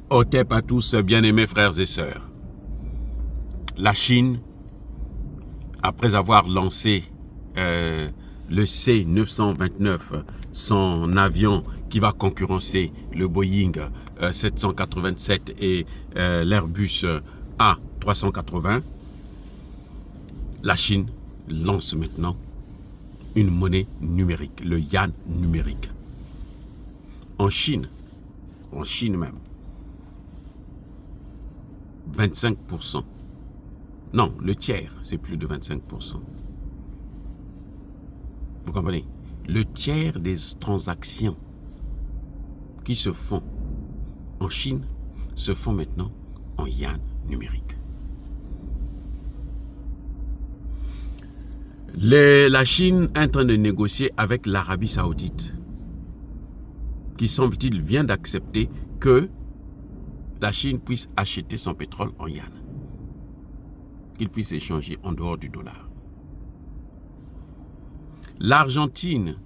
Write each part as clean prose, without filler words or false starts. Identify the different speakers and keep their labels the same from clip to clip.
Speaker 1: Hotep à tous, bien-aimés frères et sœurs. La Chine, après avoir lancé le C-929, son avion qui va concurrencer le Boeing 787 et l'Airbus A380, la Chine lance maintenant une monnaie numérique, le yuan numérique. En Chine même, 25%. Non, le tiers, c'est plus de 25%. Vous comprenez? Le tiers des transactions qui se font en Chine se font maintenant en yuan numérique. La Chine est en train de négocier avec l'Arabie Saoudite, qui semble-t-il vient d'accepter que la Chine puisse acheter son pétrole en yuan, qu'il puisse échanger en dehors du dollar. L'Argentine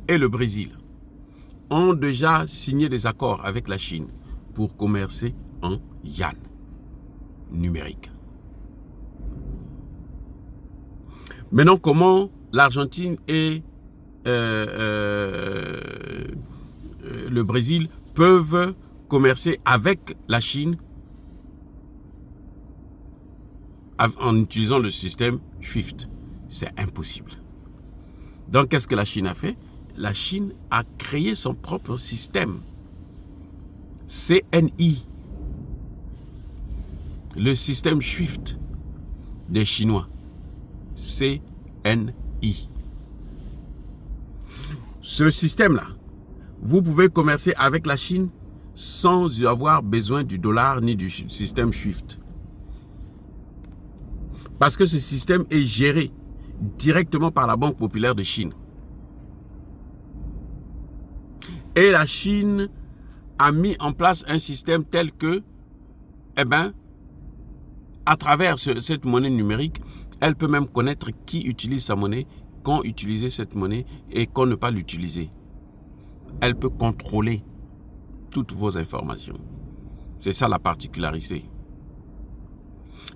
Speaker 1: et le Brésil ont déjà signé des accords avec la Chine pour commercer en yuan numérique. Maintenant, comment l'Argentine et le Brésil peuvent commercer avec la Chine en utilisant le système SWIFT? C'est impossible. Donc, qu'est-ce que la Chine a fait? La Chine a créé son propre système, CNI, le système SWIFT des Chinois, CNI. Ce système-là, vous pouvez commercer avec la Chine sans avoir besoin du dollar ni du système SWIFT. Parce que ce système est géré directement par la Banque populaire de Chine. Et la Chine a mis en place un système tel que, à travers cette monnaie numérique, elle peut même connaître qui utilise sa monnaie, quand utiliser cette monnaie et quand ne pas l'utiliser. Elle peut contrôler toutes vos informations. C'est ça la particularité.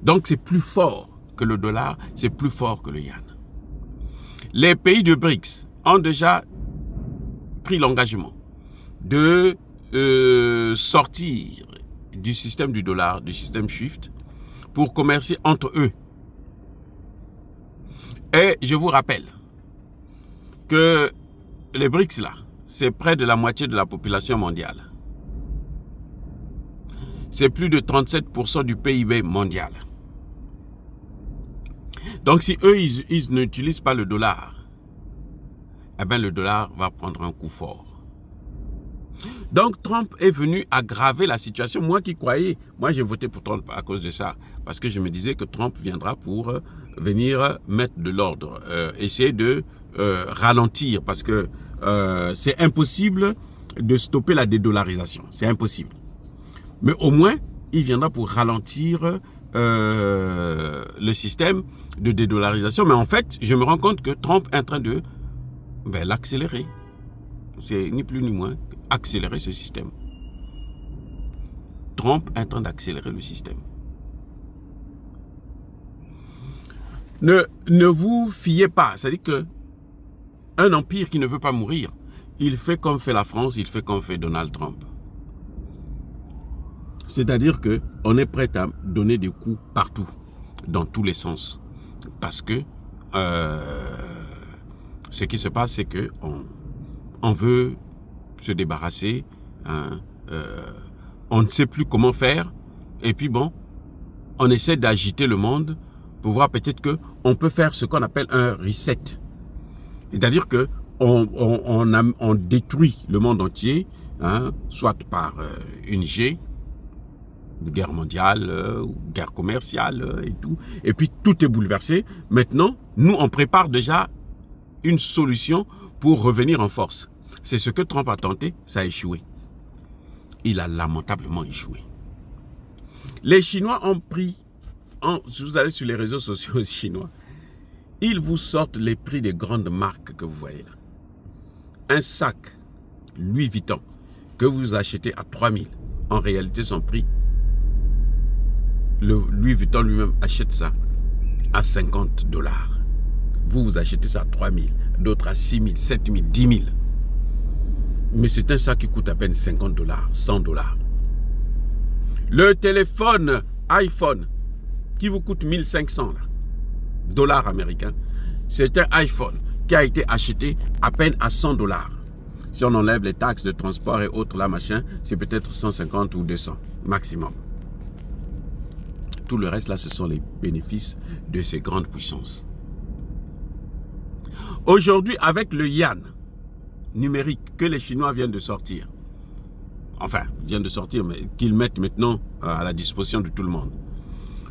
Speaker 1: Donc c'est plus fort que le dollar, c'est plus fort que le yuan. Les pays de BRICS ont déjà pris l'engagement de sortir du système du dollar, du système SWIFT, pour commercer entre eux. Et je vous rappelle que les BRICS là, c'est près de la moitié de la population mondiale. C'est plus de 37% du PIB mondial. Donc si eux, ils n'utilisent pas le dollar, le dollar va prendre un coup fort. Donc Trump est venu aggraver la situation. Moi qui croyais, j'ai voté pour Trump à cause de ça. Parce que je me disais que Trump viendra pour venir mettre de l'ordre, essayer de ralentir. Parce que c'est impossible de stopper la dédollarisation. C'est impossible. Mais au moins, il viendra pour ralentir le système de dédollarisation. Mais en fait, je me rends compte que Trump est en train de l'accélérer. C'est ni plus ni moins accélérer ce système. Trump est en train d'accélérer le système. Ne vous fiez pas. C'est-à-dire qu'un empire qui ne veut pas mourir, il fait comme fait la France, il fait comme fait Donald Trump. C'est-à-dire qu'on est prêt à donner des coups partout, dans tous les sens. Parce que ce qui se passe, c'est qu'on veut se débarrasser, on ne sait plus comment faire, et puis on essaie d'agiter le monde pour voir peut-être qu'on peut faire ce qu'on appelle un reset. C'est-à-dire qu'on détruit le monde entier, soit par une guerre mondiale, guerre commerciale et tout, et puis tout est bouleversé. Maintenant, nous, on prépare déjà une solution pour revenir en force. C'est ce que Trump a tenté, ça a échoué. Il a lamentablement échoué. Les Chinois ont pris, si vous allez sur les réseaux sociaux chinois, ils vous sortent les prix des grandes marques que vous voyez là. Un sac Louis Vuitton que vous achetez à 3 000, en réalité son prix. Le Louis Vuitton lui-même achète ça à 50 $. Vous achetez ça à 3 000, d'autres à 6 000, 7 000, 10 000. Mais c'est un sac qui coûte à peine 50 $, 100 $. Le téléphone iPhone qui vous coûte 1500 $ américains, c'est un iPhone qui a été acheté à peine à 100 $. Si on enlève les taxes de transport et autres, là, machin, c'est peut-être 150 ou 200 maximum. Tout le reste, là, ce sont les bénéfices de ces grandes puissances. Aujourd'hui, avec le yuan numérique que les Chinois viennent de sortir, enfin, viennent de sortir, mais qu'ils mettent maintenant à la disposition de tout le monde,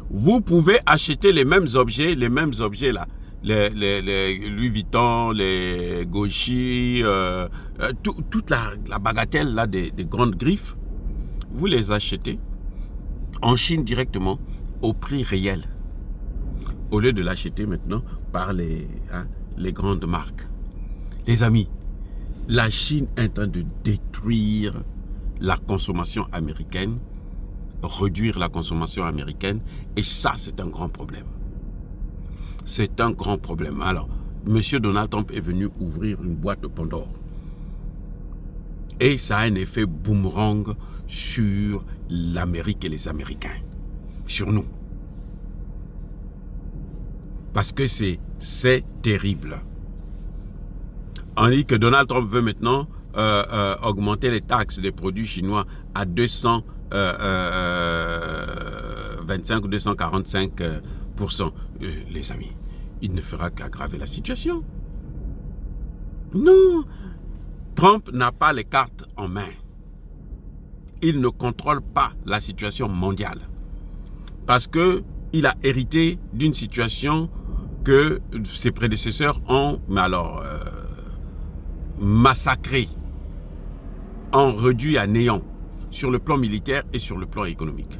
Speaker 1: vous pouvez acheter les mêmes objets là, les Louis Vuitton, les Gucci, toute la bagatelle là des grandes griffes, vous les achetez en Chine directement au prix réel, au lieu de l'acheter maintenant par les grandes marques. Les amis, la Chine est en train de détruire la consommation américaine, réduire la consommation américaine, et ça, c'est un grand problème. C'est un grand problème. Alors, M. Donald Trump est venu ouvrir une boîte de Pandore. Et ça a un effet boomerang sur l'Amérique et les Américains. Sur nous. Parce que c'est terrible. On dit que Donald Trump veut maintenant augmenter les taxes des produits chinois à 225 ou 245%. Les amis, il ne fera qu'aggraver la situation. Non, Trump n'a pas les cartes en main. Il ne contrôle pas la situation mondiale. Parce qu'il a hérité d'une situation que ses prédécesseurs ont, massacré, ont réduit à néant sur le plan militaire et sur le plan économique.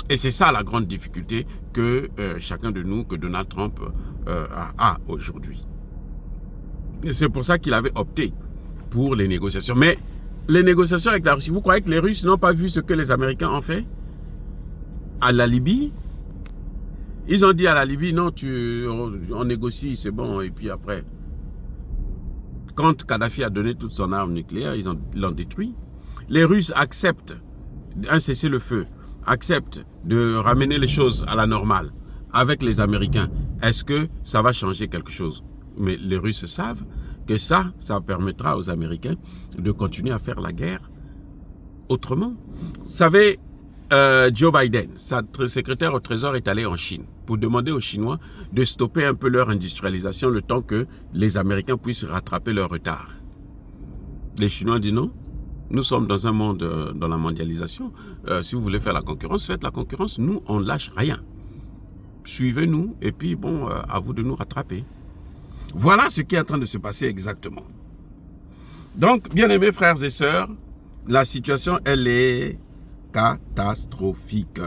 Speaker 1: Et c'est ça la grande difficulté que chacun de nous, que Donald Trump a aujourd'hui. Et c'est pour ça qu'il avait opté pour les négociations. Mais les négociations avec la Russie, vous croyez que les Russes n'ont pas vu ce que les Américains ont fait à la Libye? Ils ont dit à la Libye, non, on négocie, c'est bon, et puis après, quand Kadhafi a donné toute son arme nucléaire, ils l'ont détruit. Les Russes acceptent un cessez-le-feu, acceptent de ramener les choses à la normale avec les Américains. Est-ce que ça va changer quelque chose? Mais les Russes savent que ça permettra aux Américains de continuer à faire la guerre autrement. Vous savez, Joe Biden, sa secrétaire au Trésor, est allé en Chine pour demander aux Chinois de stopper un peu leur industrialisation le temps que les Américains puissent rattraper leur retard. Les Chinois disent non, nous sommes dans un monde, dans la mondialisation. Si vous voulez faire la concurrence, faites la concurrence. Nous, on ne lâche rien. Suivez-nous et puis bon, à vous de nous rattraper. Voilà ce qui est en train de se passer exactement. Donc, bien-aimés frères et sœurs, la situation, elle est catastrophique.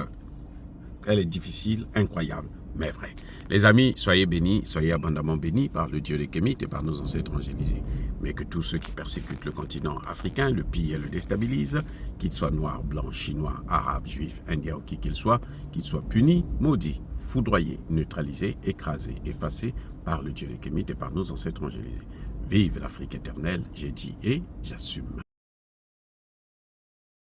Speaker 1: Elle est difficile, incroyable, mais vrai. Les amis, soyez bénis, soyez abondamment bénis par le Dieu des Kémites et par nos ancêtres angélisés. Mais que tous ceux qui persécutent le continent africain, le pillent et le déstabilisent, qu'ils soient noirs, blancs, chinois, arabes, juifs, indiens ou qui qu'ils soient punis, maudits, foudroyés, neutralisés, écrasés, effacés par le Dieu des Kémites et par nos ancêtres angélisés. Vive l'Afrique éternelle, j'ai dit et j'assume.